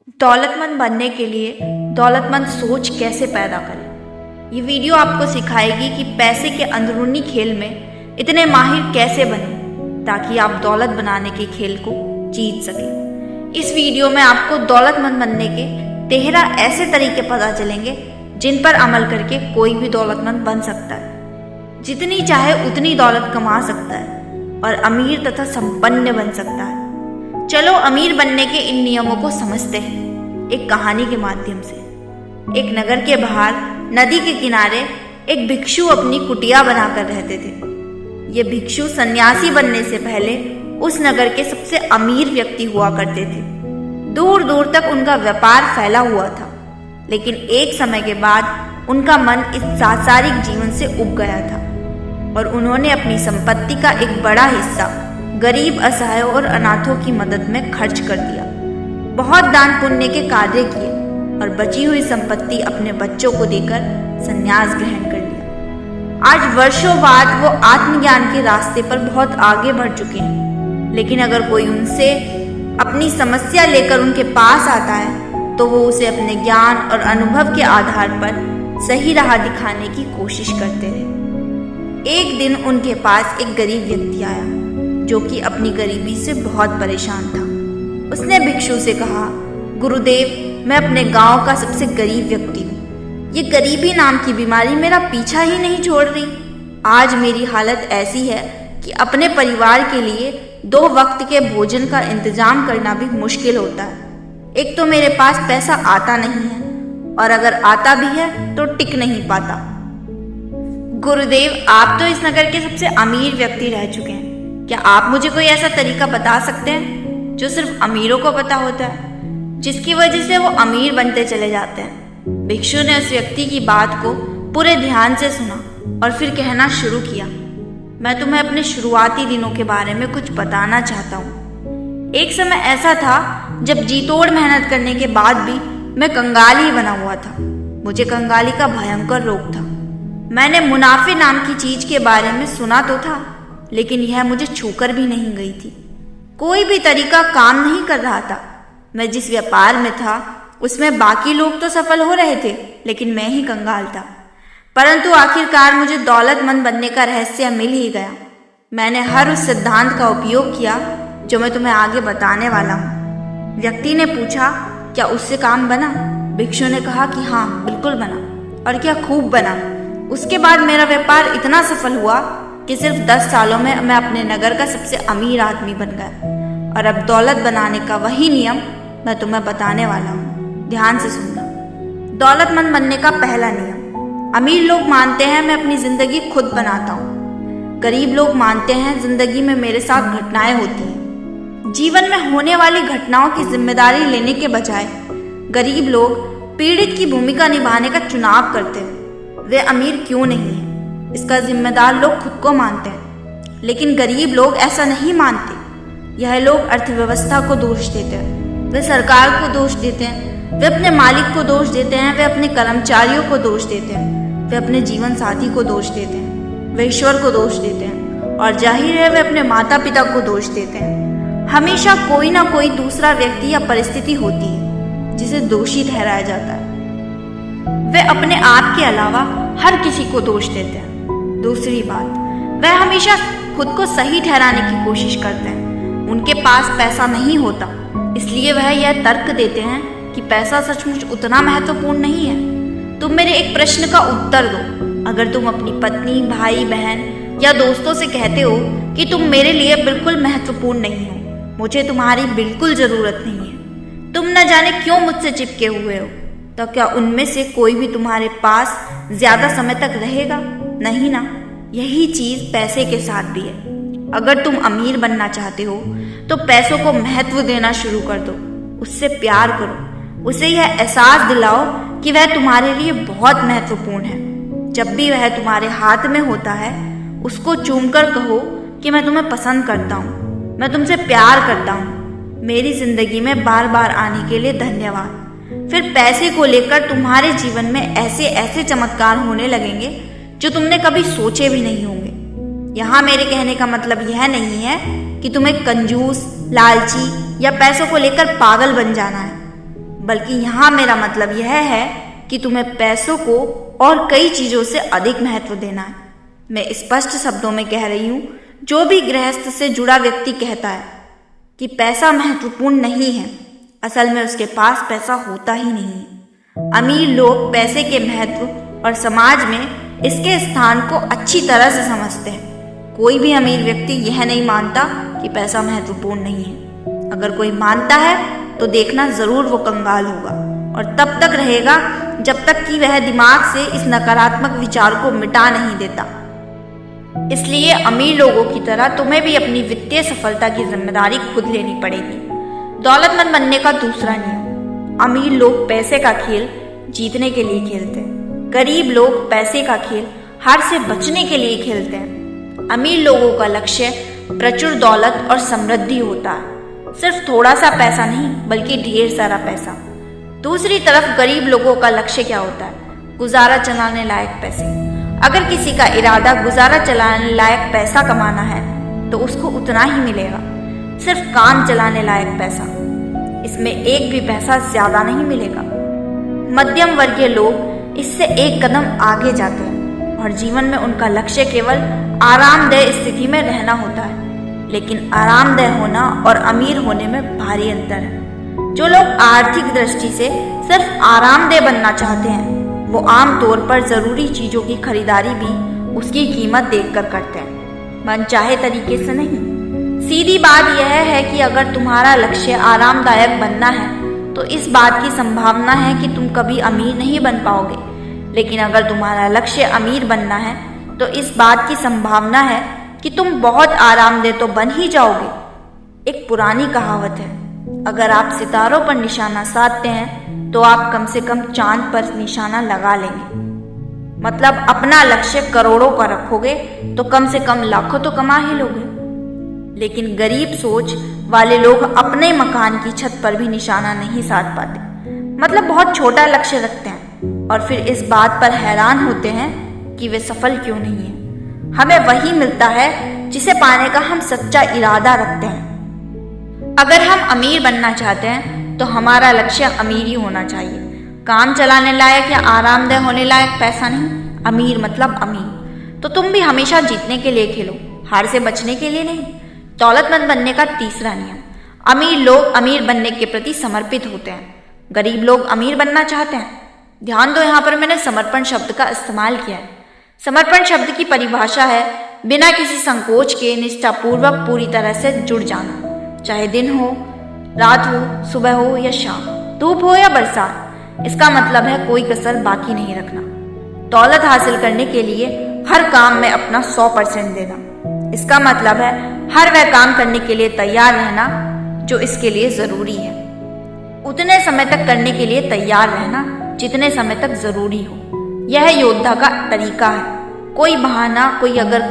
दौलतमंद बनने के लिए दौलतमंद सोच कैसे पैदा करें। ये वीडियो आपको सिखाएगी कि पैसे के अंदरूनी खेल में इतने माहिर कैसे बने ताकि आप दौलत बनाने के खेल को जीत सकें। इस वीडियो में आपको दौलतमंद बनने के 13 ऐसे तरीके पता चलेंगे जिन पर अमल करके कोई भी दौलतमंद बन सकता है, जितनी चाहे उतनी दौलत कमा सकता है और अमीर तथा संपन्न बन सकता है। चलो अमीर बनने के इन नियमों को समझते हैं एक कहानी के माध्यम से। एक नगर के बाहर नदी के किनारे एक भिक्षु अपनी कुटिया बनाकर रहते थे। ये भिक्षु सन्यासी बनने से पहले उस नगर के सबसे अमीर व्यक्ति हुआ करते थे। दूर दूर तक उनका व्यापार फैला हुआ था, लेकिन एक समय के बाद उनका मन इस सांसारिक जीवन से उब गया था और उन्होंने अपनी संपत्ति का एक बड़ा हिस्सा गरीब, असहायों और अनाथों की मदद में खर्च कर दिया। बहुत दान पुण्य के कार्य किए और बची हुई संपत्ति अपने बच्चों को देकर संन्यास ग्रहण कर लिया। आज वर्षों बाद वो आत्मज्ञान के रास्ते पर बहुत आगे बढ़ चुके हैं, लेकिन अगर कोई उनसे अपनी समस्या लेकर उनके पास आता है तो वो उसे अपने ज्ञान और अनुभव के आधार पर सही राह दिखाने की कोशिश करते रहे। एक दिन उनके पास एक गरीब व्यक्ति आया जो कि अपनी गरीबी से बहुत परेशान था। उसने भिक्षु से कहा, गुरुदेव, मैं अपने गांव का सबसे गरीब व्यक्ति हूँ। ये गरीबी नाम की बीमारी मेरा पीछा ही नहीं छोड़ रही। आज मेरी हालत ऐसी है कि अपने परिवार के लिए 2 वक्त के भोजन का इंतजाम करना भी मुश्किल होता है। एक तो मेरे पास पैसा आता नहीं है और अगर आता भी है तो टिक नहीं पाता। गुरुदेव, आप तो इस नगर के सबसे अमीर व्यक्ति रह चुके हैं। क्या आप मुझे कोई ऐसा तरीका बता सकते हैं जो सिर्फ अमीरों को पता होता है, जिसकी वजह से वो अमीर बनते चले जाते हैं? भिक्षु ने उस व्यक्ति की बात को पूरे ध्यान से सुना और फिर कहना शुरू किया, मैं तुम्हें अपने शुरुआती दिनों के बारे में कुछ बताना चाहता हूँ। एक समय ऐसा था जब जी तोड़ मेहनत करने के बाद भी मैं कंगाल ही बना हुआ था। मुझे कंगाली का भयंकर रोग था। मैंने मुनाफे नाम की चीज के बारे में सुना तो था, लेकिन यह मुझे छूकर भी नहीं गई थी। कोई भी तरीका काम नहीं कर रहा था। मैं जिस व्यापार में था उसमें बाकी लोग तो सफल हो रहे थे, लेकिन मैं ही कंगाल था। परंतु आखिरकार मुझे दौलतमंद बनने का रहस्य मिल ही गया। मैंने हर उस सिद्धांत का उपयोग किया जो मैं तुम्हें आगे बताने वाला हूँ। व्यक्ति ने पूछा, क्या उससे काम बना? भिक्षु ने कहा कि हाँ, बिल्कुल बना, और क्या खूब बना। उसके बाद मेरा व्यापार इतना सफल हुआ कि सिर्फ 10 सालों में मैं अपने नगर का सबसे अमीर आदमी बन गया। और अब दौलत बनाने का वही नियम मैं तुम्हें बताने वाला हूँ। ध्यान से सुनना। दौलतमंद बनने का पहला नियम। अमीर लोग मानते हैं मैं अपनी जिंदगी खुद बनाता हूँ। गरीब लोग मानते हैं जिंदगी में मेरे साथ घटनाएं होती हैं। जीवन में होने वाली घटनाओं की जिम्मेदारी लेने के बजाय गरीब लोग पीड़ित की भूमिका निभाने का चुनाव करते हैं। वे अमीर क्यों नहीं है, इसका जिम्मेदार लोग खुद को मानते हैं, लेकिन गरीब लोग ऐसा नहीं मानते। यह लोग अर्थव्यवस्था को दोष देते हैं, वे सरकार को दोष देते हैं, वे अपने मालिक को दोष देते हैं, वे अपने कर्मचारियों को दोष देते हैं, वे अपने जीवन साथी को दोष देते हैं, वे ईश्वर को दोष देते हैं और जाहिर है वे अपने माता पिता को दोष देते हैं। हमेशा कोई ना कोई दूसरा व्यक्ति या परिस्थिति होती है जिसे दोषी ठहराया जाता है। वे अपने आप के अलावा हर किसी को दोष देते हैं। दूसरी बात, वह हमेशा खुद को सही ठहराने की कोशिश करते हैं। उनके पास पैसा नहीं होता, इसलिए वह यह तर्क देते हैं कि पैसा सचमुच उतना महत्वपूर्ण नहीं है। तुम मेरे एक प्रश्न का उत्तर दो। अगर तुम अपनी पत्नी, भाई, बहन या दोस्तों से कहते हो कि तुम मेरे लिए बिल्कुल महत्वपूर्ण नहीं हो, मुझे तुम्हारी बिल्कुल जरूरत नहीं है, तुम न जाने क्यों मुझसे चिपके हुए हो, तो क्या उनमें से कोई भी तुम्हारे पास ज्यादा समय तक रहेगा? नहीं ना। यही चीज पैसे के साथ भी है। अगर तुम अमीर बनना चाहते हो तो पैसों को महत्व देना शुरू कर दो, उससे प्यार करो, उसे यह एहसास दिलाओ कि वह तुम्हारे लिए बहुत महत्वपूर्ण है। जब भी वह तुम्हारे हाथ में होता है उसको चूमकर कहो कि मैं तुम्हें पसंद करता हूँ, मैं तुमसे प्यार करता हूँ, मेरी जिंदगी में बार बार आने के लिए धन्यवाद। फिर पैसे को लेकर तुम्हारे जीवन में ऐसे ऐसे चमत्कार होने लगेंगे जो तुमने कभी सोचे भी नहीं होंगे। यहाँ मेरे कहने का मतलब यह नहीं है कि तुम्हें कंजूस, लालची या पैसों को लेकर पागल बन जाना है। बल्कि यहाँ मेरा मतलब यह है कि तुम्हें पैसों को और कई चीज़ों से अधिक महत्व देना है। मैं स्पष्ट शब्दों में कह रही हूँ, जो भी गृहस्थ से जुड़ा व्यक्ति कहता है कि पैसा महत्वपूर्ण नहीं है, असल में उसके पास पैसा होता ही नहीं है। अमीर लोग पैसे के महत्व और समाज में इसके स्थान को अच्छी तरह से समझते हैं। कोई भी अमीर व्यक्ति यह नहीं मानता कि पैसा महत्वपूर्ण नहीं है। अगर कोई मानता है तो देखना जरूर वो कंगाल होगा, और तब तक रहेगा जब तक कि वह दिमाग से इस नकारात्मक विचार को मिटा नहीं देता। इसलिए अमीर लोगों की तरह तुम्हें भी अपनी वित्तीय सफलता की जिम्मेदारी खुद लेनी पड़ेगी। दौलतमंद बनने का दूसरा नियम, अमीर लोग पैसे का खेल जीतने के लिए खेलते हैं, गरीब लोग पैसे का खेल हार से बचने के लिए खेलते हैं। अमीर लोगों का लक्ष्य प्रचुर दौलत और समृद्धि होता है, सिर्फ थोड़ा सा पैसा नहीं बल्कि ढेर सारा पैसा। दूसरी तरफ गरीब लोगों का लक्ष्य क्या होता है? गुजारा चलाने लायक पैसे। अगर किसी का इरादा गुजारा चलाने लायक पैसा कमाना है तो उसको उतना ही मिलेगा, सिर्फ काम चलाने लायक पैसा। इसमें एक भी पैसा ज्यादा नहीं मिलेगा। मध्यम वर्गीय लोग इससे एक कदम आगे जाते हैं और जीवन में उनका लक्ष्य केवल आरामदेह स्थिति में रहना होता है। लेकिन आरामदेह होना और अमीर होने में भारी अंतर है। जो लोग आर्थिक दृष्टि से सिर्फ आरामदेह बनना चाहते हैं वो आमतौर पर जरूरी चीजों की खरीदारी भी उसकी कीमत देखकर करते हैं, मनचाहे तरीके से नहीं। सीधी बात यह है कि अगर तुम्हारा लक्ष्य आरामदायक बनना है तो इस बात की संभावना है कि तुम कभी अमीर नहीं बन पाओगे। लेकिन अगर तुम्हारा लक्ष्य अमीर बनना है तो इस बात की संभावना है कि तुम बहुत आरामदेह तो बन ही जाओगे। एक पुरानी कहावत है, अगर आप सितारों पर निशाना साधते हैं तो आप कम से कम चांद पर निशाना लगा लेंगे। मतलब अपना लक्ष्य करोड़ों का रखोगे तो कम से कम लाखों तो कमा ही लोगे। लेकिन गरीब सोच वाले लोग अपने मकान की छत पर भी निशाना नहीं साध पाते, मतलब बहुत छोटा लक्ष्य रखते हैं और फिर इस बात पर हैरान होते हैं कि वे सफल क्यों नहीं है। हमें वही मिलता है जिसे पाने का हम सच्चा इरादा रखते हैं। अगर हम अमीर बनना चाहते हैं तो हमारा लक्ष्य अमीर ही होना चाहिए। काम चलाने लायक या आरामदेह होने लायक पैसा नहीं, अमीर मतलब अमीर। तो तुम भी हमेशा जीतने के लिए खेलो, हार से बचने के लिए नहीं। दौलतमंद बनने का तीसरा नियम, अमीर लोग अमीर बनने के प्रति समर्पित होते हैं, गरीब लोग अमीर बनना चाहते हैं। ध्यान दो, यहाँ पर मैंने समर्पण शब्द का इस्तेमाल किया है। समर्पण शब्द की परिभाषा है बिना किसी संकोच के निष्ठापूर्वक पूरी तरह से जुड़ जाना, चाहे दिन हो, रात हो, सुबह हो या शाम, धूप हो या बरसात। इसका मतलब है कोई कसर बाकी नहीं रखना। दौलत हासिल करने के लिए हर काम में अपना 100% देना। इसका मतलब है हर वह काम करने के लिए तैयार रहना जो इसके लिए जरूरी है, उतने समय तक करने के लिए तैयार रहना जितने समय तक जरूरी हो। यह योद्धा का तरीका है, कोई बहाना, कोई अगर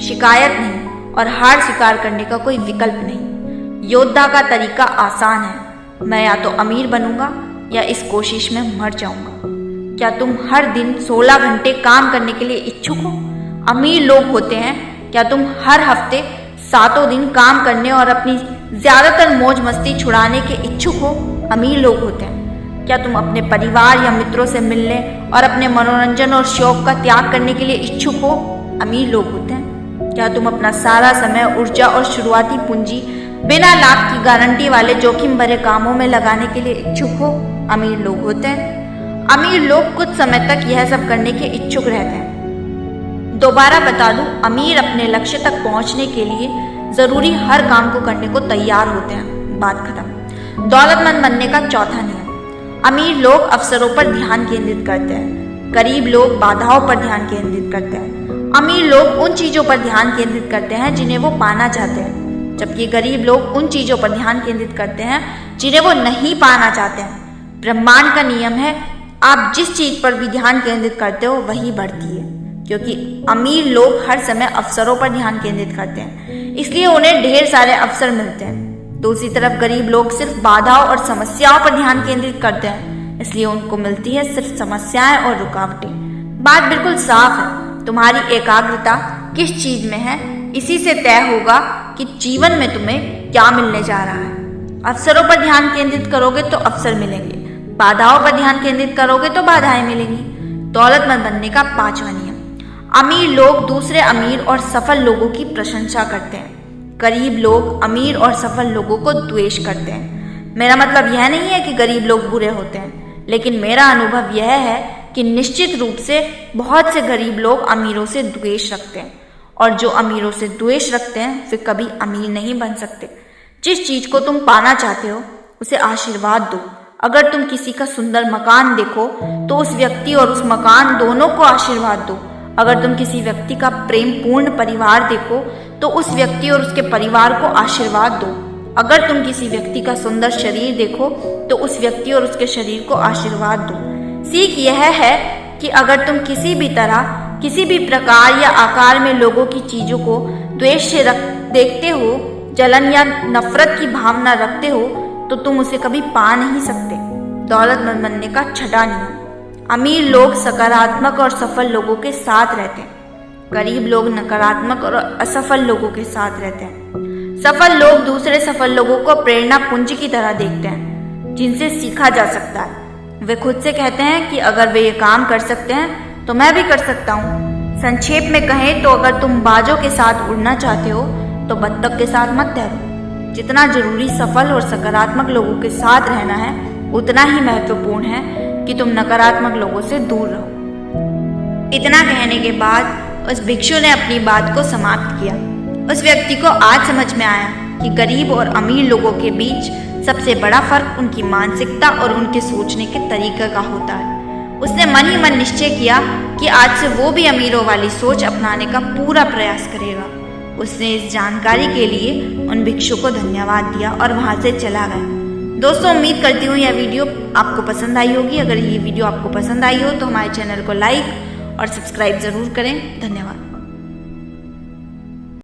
शिकायत नहीं और हार स्वीकार करने का कोई विकल्प नहीं। योद्धा का तरीका आसान है, मैं या तो अमीर बनूंगा या इस कोशिश में मर जाऊंगा। क्या तुम हर दिन 16 घंटे काम करने के लिए इच्छुक हो? अमीर लोग होते हैं। क्या तुम हर हफ्ते 7 दिन काम करने और अपनी ज्यादातर मौज मस्ती छुड़ाने के इच्छुक हो? अमीर लोग होते हैं। क्या तुम अपने परिवार या मित्रों से मिलने और अपने मनोरंजन और शौक का त्याग करने के लिए इच्छुक हो? अमीर लोग होते हैं। क्या तुम अपना सारा समय, ऊर्जा और शुरुआती पूंजी बिना लाभ की गारंटी वाले जोखिम भरे कामों में लगाने के लिए इच्छुक हो? अमीर लोग होते हैं। अमीर लोग कुछ समय तक यह सब करने के इच्छुक रहते हैं। दोबारा बता दूं, अमीर अपने लक्ष्य तक पहुंचने के लिए जरूरी हर काम को करने को तैयार होते हैं। बात खत्म। दौलतमंद बनने का चौथा नियम, अमीर लोग अवसरों पर ध्यान केंद्रित करते हैं, गरीब लोग बाधाओं पर ध्यान केंद्रित करते हैं। अमीर लोग उन चीजों पर ध्यान केंद्रित करते हैं जिन्हें वो पाना चाहते हैं, जबकि गरीब लोग उन चीजों पर ध्यान केंद्रित करते हैं जिन्हें वो नहीं पाना चाहते हैं। ब्रह्मांड का नियम है, आप जिस चीज पर भी ध्यान केंद्रित करते हो वही बढ़ती है। क्योंकि अमीर लोग हर समय अवसरों पर ध्यान केंद्रित करते हैं, इसलिए उन्हें ढेर सारे अवसर मिलते हैं। दूसरी तरफ गरीब लोग सिर्फ बाधाओं और समस्याओं पर ध्यान केंद्रित करते हैं, इसलिए उनको मिलती है सिर्फ समस्याएं और रुकावटें। बात बिल्कुल साफ है, तुम्हारी एकाग्रता किस चीज में है इसी से तय होगा कि जीवन में तुम्हें क्या मिलने जा रहा है। अवसरों पर ध्यान केंद्रित करोगे तो अवसर मिलेंगे, बाधाओं पर ध्यान केंद्रित करोगे तो बाधाएं मिलेंगी। दौलतमंद बनने का 5वां नियम। अमीर लोग दूसरे अमीर और सफल लोगों की प्रशंसा करते हैं। गरीब लोग अमीर और सफल लोगों को द्वेष करते हैं। मेरा मतलब यह नहीं है कि गरीब लोग बुरे होते हैं, लेकिन मेरा अनुभव यह है कि निश्चित रूप से बहुत से गरीब लोग अमीरों से द्वेष रखते हैं, और जो अमीरों से द्वेष रखते हैं वे कभी अमीर नहीं बन सकते। जिस चीज को तुम पाना चाहते हो उसे आशीर्वाद दो। अगर तुम किसी का सुंदर मकान देखो तो उस व्यक्ति और उस मकान दोनों को आशीर्वाद दो। अगर तुम किसी व्यक्ति का प्रेम पूर्ण परिवार देखो तो उस व्यक्ति और उसके परिवार को आशीर्वाद दो। अगर तुम किसी व्यक्ति का सुंदर शरीर देखो तो उस व्यक्ति और उसके शरीर को आशीर्वाद दो। सीख यह है कि अगर तुम किसी भी तरह, किसी भी प्रकार या आकार में लोगों की चीजों को द्वेष से देखते हो, जलन या नफरत की भावना रखते हो, तो तुम उसे कभी पा नहीं सकते। दौलतमंद बनने का 6वां नियम। अमीर लोग सकारात्मक और सफल लोगों के साथ रहते हैं। गरीब लोग नकारात्मक और असफल लोगों के साथ रहते हैं। सफल लोग दूसरे सफल लोगों को प्रेरणा पुंज की तरह देखते हैं, जिनसे सीखा जा सकता है। वे खुद से कहते हैं कि अगर वे ये काम कर सकते हैं तो मैं भी कर सकता हूँ। संक्षेप में कहें तो अगर तुम बाजों के साथ उड़ना चाहते हो तो बत्तख के साथ मत तैरो। जितना जरूरी सफल और सकारात्मक लोगों के साथ रहना है, उतना ही महत्वपूर्ण है कि तुम नकारात्मक लोगों से दूर रहो। इतना कहने के बाद उस भिक्षु ने अपनी बात को समाप्त किया। उस व्यक्ति को आज समझ में आया कि गरीब और अमीर लोगों के बीच सबसे बड़ा फर्क उनकी मानसिकता और उनके सोचने के तरीके का होता है। उसने मन ही मन निश्चय किया कि आज से वो भी अमीरों वाली सोच अपनाने का पूरा प्रयास करेगा। उसने इस जानकारी के लिए उन भिक्षु को धन्यवाद दिया और वहां से चला गया। दोस्तों, उम्मीद करती हूँ यह वीडियो आपको पसंद आई होगी। अगर ये वीडियो आपको पसंद आई हो तो हमारे चैनल को लाइक और सब्सक्राइब ज़रूर करें। धन्यवाद।